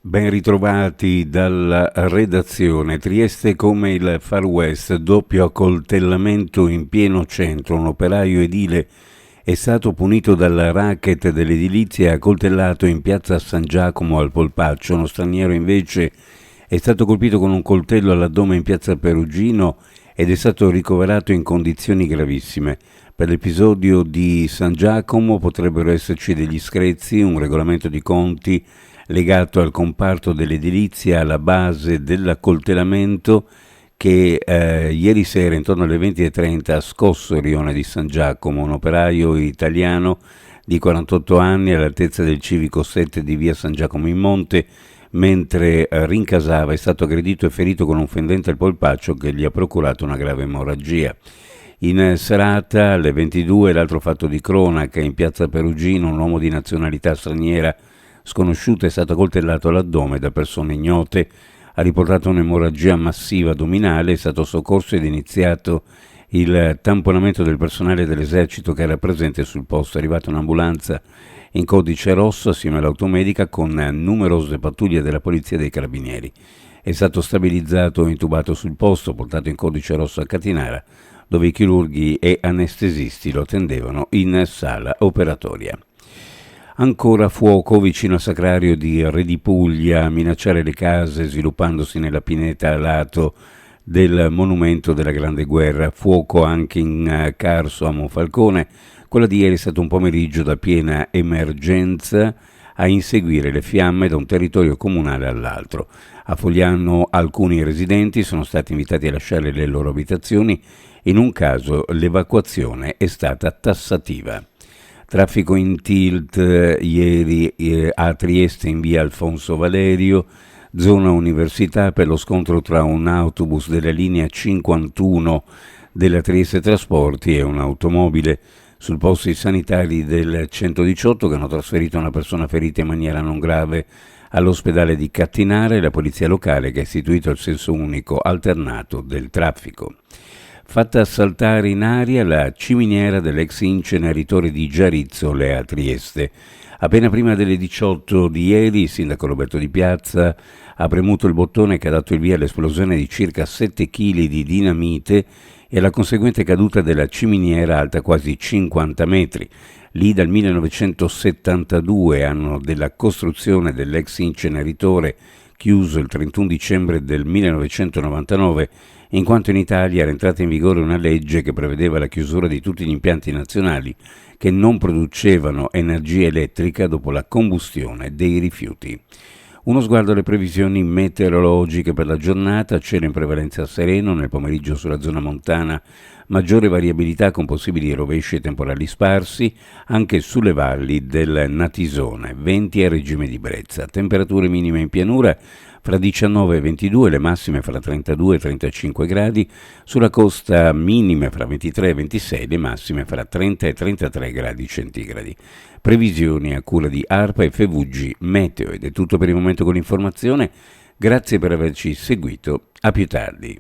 Ben ritrovati dalla redazione. Trieste come il Far West, doppio accoltellamento in pieno centro. Un operaio edile è stato punito dal racket dell'edilizia e accoltellato in piazza San Giacomo al Polpaccio. Uno straniero invece è stato colpito con un coltello all'addome in piazza Perugino ed è stato ricoverato in condizioni gravissime. Per l'episodio di San Giacomo potrebbero esserci degli screzi, un regolamento di conti legato al comparto dell'edilizia alla base dell'accoltellamento che ieri sera intorno alle 20:30 ha scosso il rione di San Giacomo. Un operaio italiano di 48 anni all'altezza del civico 7 di via San Giacomo in Monte, mentre rincasava, è stato aggredito e ferito con un fendente al polpaccio che gli ha procurato una grave emorragia. In serata alle 22 l'altro fatto di cronaca in piazza Perugino, un uomo di nazionalità straniera sconosciuto è stato coltellato all'addome da persone ignote, ha riportato un'emorragia massiva addominale, è stato soccorso ed iniziato il tamponamento del personale dell'esercito che era presente sul posto. È arrivata un'ambulanza in codice rosso assieme all'automedica con numerose pattuglie della polizia e dei carabinieri. È stato stabilizzato e intubato sul posto, portato in codice rosso a Catinara, dove i chirurghi e anestesisti lo attendevano in sala operatoria. Ancora fuoco vicino a Sacrario di Redipuglia, a minacciare le case sviluppandosi nella pineta a lato del monumento della Grande Guerra. Fuoco anche in Carso a Monfalcone. Quella di ieri è stato un pomeriggio da piena emergenza a inseguire le fiamme da un territorio comunale all'altro. A Fogliano alcuni residenti sono stati invitati a lasciare le loro abitazioni. In un caso l'evacuazione è stata tassativa. Traffico in tilt ieri a Trieste in via Alfonso Valerio, zona università per lo scontro tra un autobus della linea 51 della Trieste Trasporti e un'automobile. Sul posto i sanitari del 118 che hanno trasferito una persona ferita in maniera non grave all'ospedale di Cattinara e la polizia locale che ha istituito il senso unico alternato del traffico. Fatta saltare in aria la ciminiera dell'ex inceneritore di Giarizzole a Trieste. Appena prima delle 18 di ieri, il sindaco Roberto Di Piazza ha premuto il bottone che ha dato il via all'esplosione di circa 7 kg di dinamite e alla conseguente caduta della ciminiera alta quasi 50 metri. Lì dal 1972, anno della costruzione dell'ex inceneritore, chiuso il 31 dicembre del 1999, in quanto in Italia era entrata in vigore una legge che prevedeva la chiusura di tutti gli impianti nazionali che non producevano energia elettrica dopo la combustione dei rifiuti. Uno sguardo alle previsioni meteorologiche per la giornata: cielo in prevalenza sereno, nel pomeriggio sulla zona montana maggiore variabilità con possibili rovesci e temporali sparsi, anche sulle valli del Natisone, venti a regime di brezza, temperature minime in pianura fra 19 e 22, le massime fra 32 e 35 gradi, sulla costa minime fra 23 e 26, le massime fra 30 e 33 gradi centigradi. Previsioni a cura di ARPA e FVG Meteo. Ed è tutto per il momento con l'informazione. Grazie per averci seguito. A più tardi.